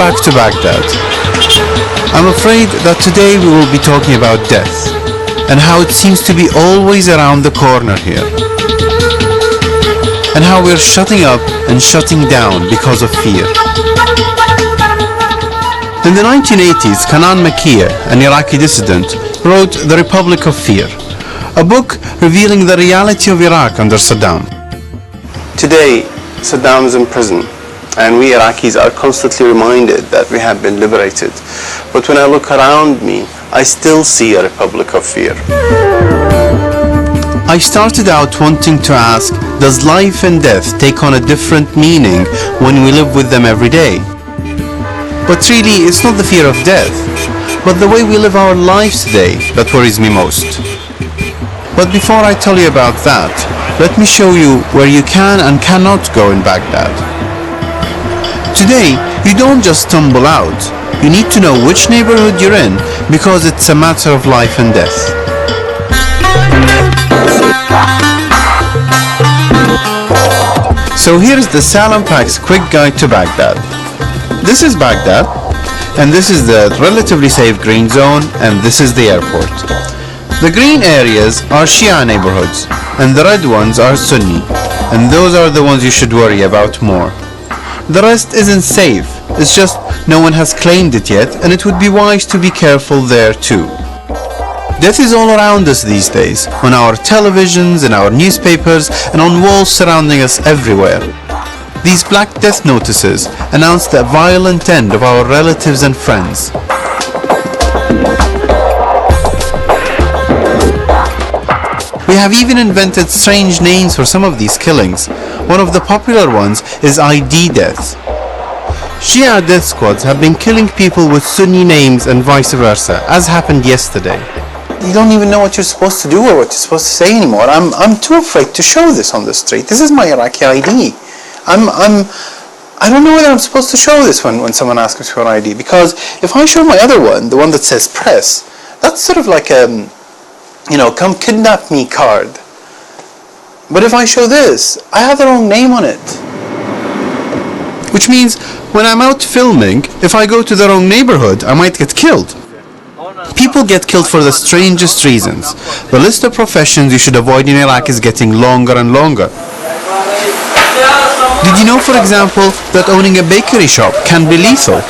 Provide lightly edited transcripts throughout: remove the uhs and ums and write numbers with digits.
back to Baghdad. I'm afraid that today we will be talking about death and how it seems to be always around the corner here, and how we're shutting up and shutting down because of fear. In the 1980s, Kanan Makia, an Iraqi dissident, wrote The Republic of Fear, a book revealing the reality of Iraq under Saddam. Today, Saddam is in prison, and we Iraqis are constantly reminded that we have been liberated. But when I look around me, I still see a republic of fear. I started out wanting to ask, does life and death take on a different meaning when we live with them every day? But really, it's not the fear of death, but the way we live our lives today that worries me most. But before I tell you about that, let me show you where you can and cannot go in Baghdad. Today, you don't just stumble out. You need to know which neighborhood you're in because it's a matter of life and death. So here's the Salam Pax quick guide to Baghdad. This is Baghdad, and this is the relatively safe green zone, and this is the airport. The green areas are Shia neighborhoods, and the red ones are Sunni, and those are the ones you should worry about more. The rest isn't safe, it's just no one has claimed it yet, and it would be wise to be careful there too. Death is all around us these days, on our televisions, in our newspapers, and on walls surrounding us everywhere. These black death notices announce the violent end of our relatives and friends. We have even invented strange names for some of these killings. One of the popular ones is ID death. Shia death squads have been killing people with Sunni names and vice versa, as happened yesterday. You don't even know what you're supposed to do or what you're supposed to say anymore. I'm too afraid to show this on the street. This is my Iraqi ID. I don't know whether I'm supposed to show this when someone asks me for an ID, because if I show my other one, the one that says press, that's sort of like a, come kidnap me card. But if I show this, I have the wrong name on it. Which means when I'm out filming, if I go to the wrong neighborhood, I might get killed. People get killed for the strangest reasons. The list of professions you should avoid in Iraq is getting longer and longer. Did you know, for example, that owning a bakery shop can be lethal?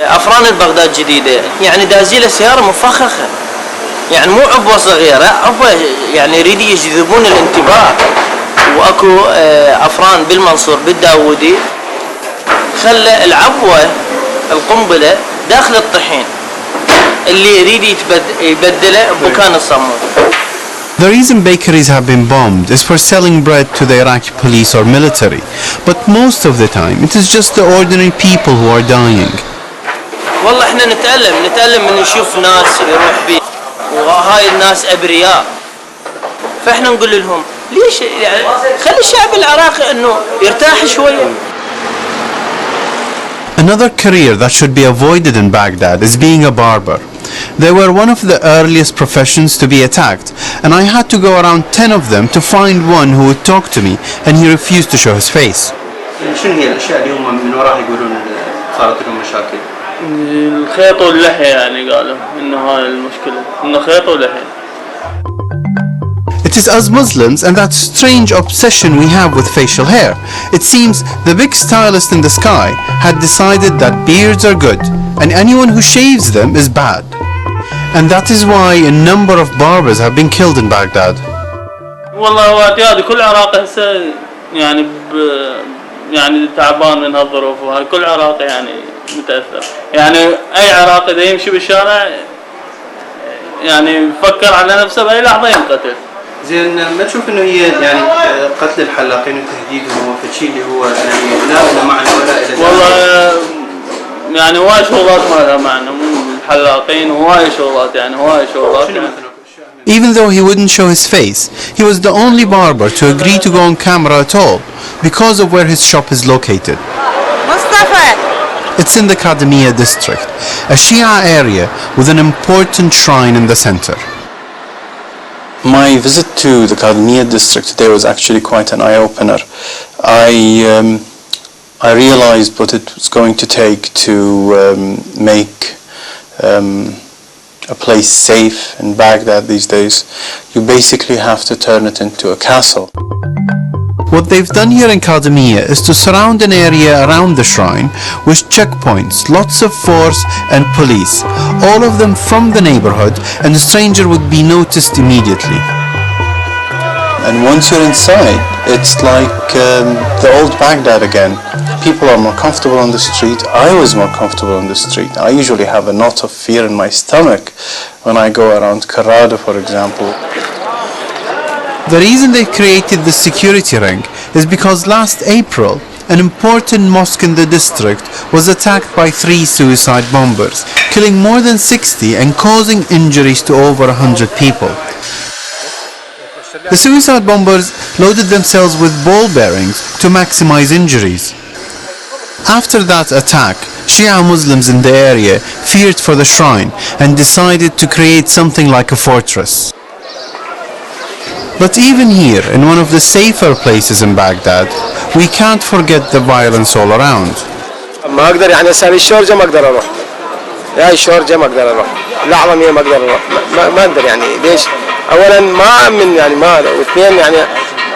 أفران بغداد جديدة يعني دازيلة سيارة مفخخة يعني مو عبوة صغيرة عبوة يعني يريد يجذبون الانتباه وأكو أفران بالمنصور بالداودي خلى العبوة القنبلة داخل الطحين اللي يريد يبدله بمكان الصمود. The reason bakeries have been bombed is for selling bread to the Iraqi police or military, but most of the time it is just the ordinary people who are dying. والله احنا نتألم من نشوف ناس يروح بيه وهاي الناس أبرياء فاحنا نقول لهم ليش يعني خلي الشعب العراقي انه يرتاح شوية. Another career that should be avoided in Baghdad is being a barber. They were one of the earliest professions to be attacked, and I had to go around 10 of them to find one who would talk to me, and he refused to show his face. شنو هي الأشياء اللي هم من وراها يقولون صارت لهم مشاكل؟ الخيط واللحية يعني قالوا إنه هاي المشكلة إنه خيط ولحية. It is us Muslims and that strange obsession we have with facial hair. It seems the big stylist in the sky had decided that beards are good and anyone who shaves them is bad. And that is why a number of barbers have been killed in Baghdad. والله هو اعتيادي كل عراقي هسه يعني يعني تعبان من هالظروف وهاي كل عراقي يعني متأثر. يعني أي عراقي إذا يمشي بالشارع يعني يفكر على نفسه بأي لحظة ينقتل. زين ما تشوف انه هي يعني قتل الحلاقين وتهديدهم وفشي اللي هو يعني لا معنى ولا الى والله يعني هواي شغلات ما لها معنى الحلاقين هواي شغلات يعني هواي شغلات يعني. Even though he wouldn't show his face, he was the only barber to agree to go on camera at all because of where his shop is located. It's in the Kadmiya district, a Shia area with an important shrine in the center. My visit to the Kadmiya district today was actually quite an eye-opener. I I realized what it was going to take to make a place safe in Baghdad these days. You basically have to turn it into a castle. What they've done here in Kadhimiya is to surround an area around the shrine with checkpoints, lots of force and police, all of them from the neighborhood, and the stranger would be noticed immediately. And once you're inside, it's like the old Baghdad again. People are more comfortable on the street. I was more comfortable on the street. I usually have a knot of fear in my stomach when I go around Karada, for example. The reason they created the security ring is because last April, an important mosque in the district was attacked by 3 suicide bombers, killing more than 60 and causing injuries to over 100 people. The suicide bombers loaded themselves with ball bearings to maximize injuries. After that attack, Shia Muslims in the area feared for the shrine and decided to create something like a fortress. But even here, in one of the safer places in Baghdad, we can't forget the violence all around. ما اقدر يعني هسه الشورجه ما اقدر اروح. يا الشورجه ما اقدر اروح. العظميه ما اقدر اروح. ما اقدر يعني ليش؟ اولا ما امن يعني ما واثنين يعني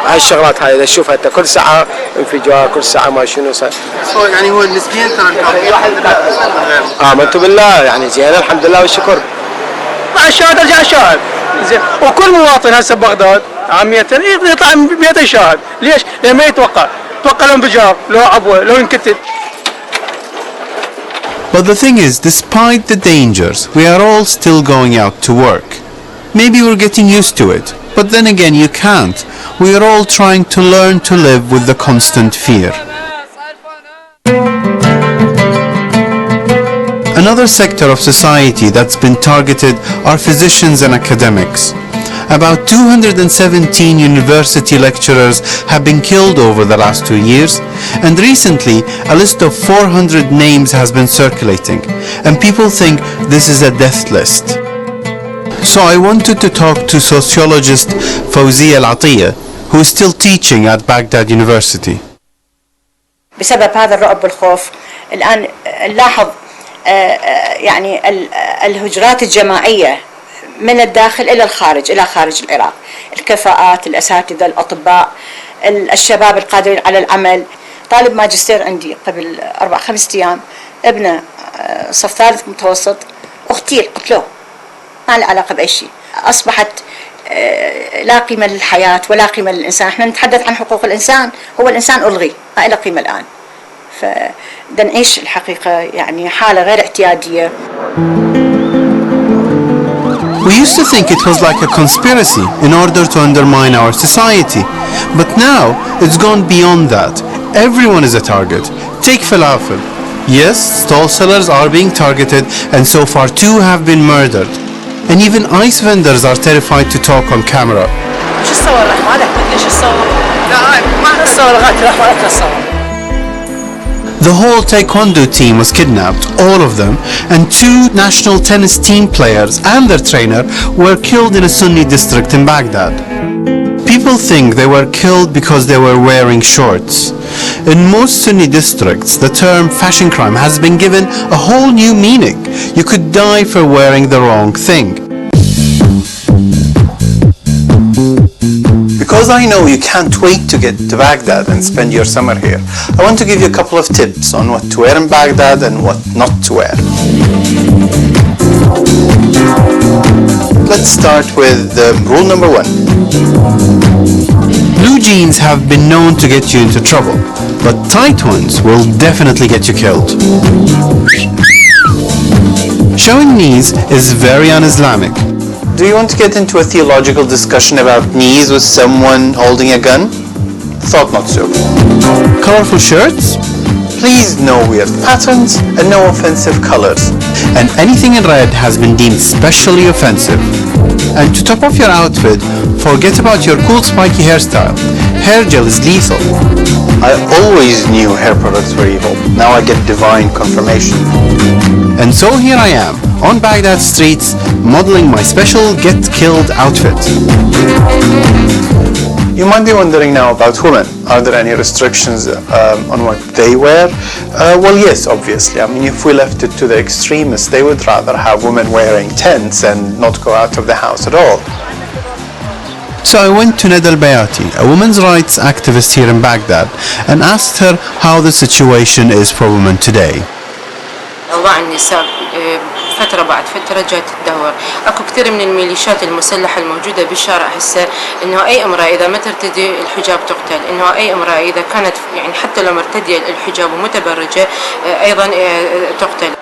هالشغلات هاي اذا تشوفها انت كل ساعه انفجار كل ساعه ما شنو يعني هو نسبيا ترى ما انتم بالله يعني زين الحمد لله والشكر. مع الشاهد ارجع الشاهد. زين وكل مواطن هسه ببغداد عامية يطلع من بيته شاهد. ليش؟ لما يتوقع الانفجار لو عبوه لو انكتل. But the thing is, despite the dangers, we are all still going out to work. Maybe we're getting used to it, but then again you can't. We are all trying to learn to live with the constant fear. Another sector of society that's been targeted are physicians and academics. About 217 university lecturers have been killed over the last 2 years, and recently a list of 400 names has been circulating, and people think this is a death list. So I wanted to talk to sociologist Fawzia Al-Atiyah, who is still teaching at Baghdad University. بسبب هذا الرعب والخوف الآن نلاحظ يعني الهجرات الجماعية من الداخل إلى الخارج، إلى خارج العراق. الكفاءات، الأساتذة، الأطباء، الشباب القادرين على العمل. طالب ماجستير عندي قبل 4-5 أيام، ابنه صف ثالث متوسط اغتيل، قتلوه، ما له علاقة بأي شيء. أصبحت لا قيمة للحياة ولا قيمة للإنسان. احنا نتحدث عن حقوق الإنسان، هو الإنسان ألغي، ما له قيمة الآن. فنعيش الحقيقة يعني حالة غير اعتيادية. We used to think it was like a conspiracy in order to undermine our society, but now it's gone beyond that. Everyone is a target. Take falafel. Yes, stall sellers are being targeted, and so far 2 have been murdered. And even ice vendors are terrified to talk on camera. The whole taekwondo team was kidnapped, all of them, and 2 national tennis team players and their trainer were killed in a Sunni district in Baghdad. People think they were killed because they were wearing shorts. In most Sunni districts, the term fashion crime has been given a whole new meaning. You could die for wearing the wrong thing. Because I know you can't wait to get to Baghdad and spend your summer here, I want to give you a couple of tips on what to wear in Baghdad and what not to wear. Let's start with rule number 1. Blue jeans have been known to get you into trouble, but tight ones will definitely get you killed. Showing knees is very un-Islamic. Do you want to get into a theological discussion about knees with someone holding a gun? Thought not so. Colorful shirts? Please no weird patterns and no offensive colors. And anything in red has been deemed especially offensive. And to top off your outfit, forget about your cool spiky hairstyle. Hair gel is lethal. I always knew hair products were evil. Now I get divine confirmation. And so here I am, on Baghdad streets, modeling my special get killed outfit. You might be wondering now about women. Are there any restrictions on what they wear? Well, yes, obviously. I mean, if we left it to the extremists, they would rather have women wearing tents and not go out of the house at all. So I went to Neda al-Bayati, a women's rights activist here in Baghdad, and asked her how the situation is for women today. أوضاع النساء فترة بعد فترة جات تدهور. أكو كثير من الميليشيات المسلحة الموجودة بالشارع هسه إنه أي امرأة إذا ما ترتدي الحجاب تقتل، إنه أي امرأة إذا كانت يعني حتى لو مرتدية الحجاب ومتبرجة أيضا تقتل.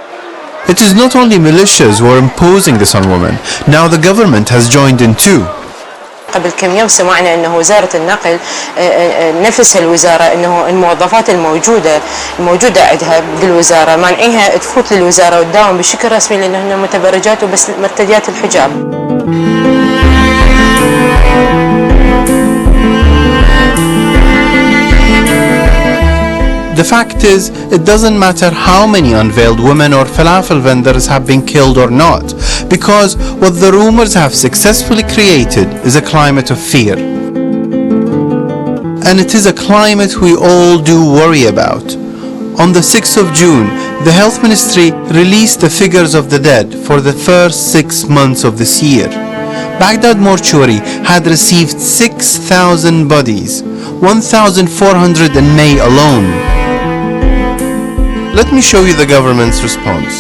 It is not only militias who are imposing this on women. Now the government has joined in too. قبل كم يوم سمعنا انه وزاره النقل نفس الوزاره انه الموظفات الموجوده عندها بالوزاره مانعيها تفوت للوزاره وتداوم بشكل رسمي لانهن متبرجات وبس مرتديات الحجاب. The fact is, it doesn't matter how many unveiled women or falafel vendors have been killed or not, because what the rumors have successfully created is a climate of fear. And it is a climate we all do worry about. On the 6th of June, the Health Ministry released the figures of the dead for the first 6 months of this year. Baghdad mortuary had received 6,000 bodies, 1,400 in May alone. Let me show you the government's response.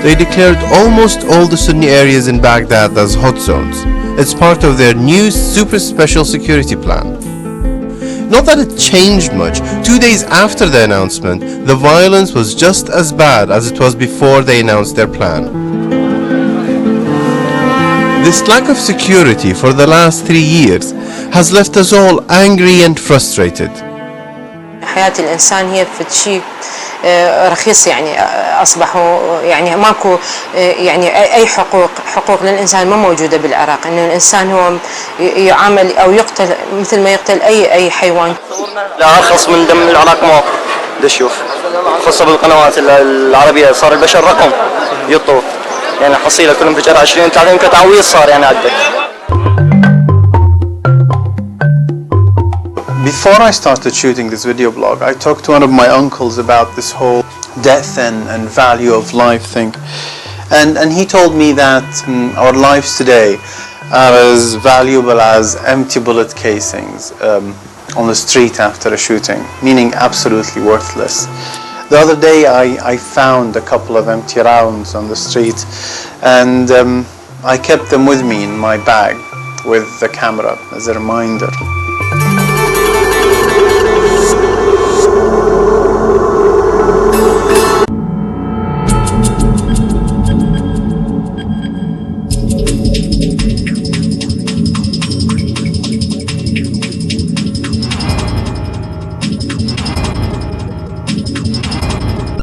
They declared almost all the Sunni areas in Baghdad as hot zones. It's part of their new super special security plan. Not that it changed much. 2 days after the announcement, the violence was just as bad as it was before they announced their plan. This lack of security for the last 3 years has left us all angry and frustrated. حياة الإنسان هي شيء رخيص يعني أصبحوا يعني ماكو يعني أي حقوق للإنسان ما موجودة بالعراق إنه الإنسان هو يعامل أو يقتل مثل ما يقتل أي حيوان. لا أرخص من دم العراق ماكو. ده شوف خاصة بالقنوات العربية صار البشر رقم يطوا يعني حصيلة كلهم بجرة 20 30 كتعويض صار يعني عندك. Before I started shooting this video blog, I talked to one of my uncles about this whole death and value of life thing. And he told me that our lives today are as valuable as empty bullet casings on the street after a shooting, meaning absolutely worthless. The other day I found a couple of empty rounds on the street, and I kept them with me in my bag with the camera as a reminder.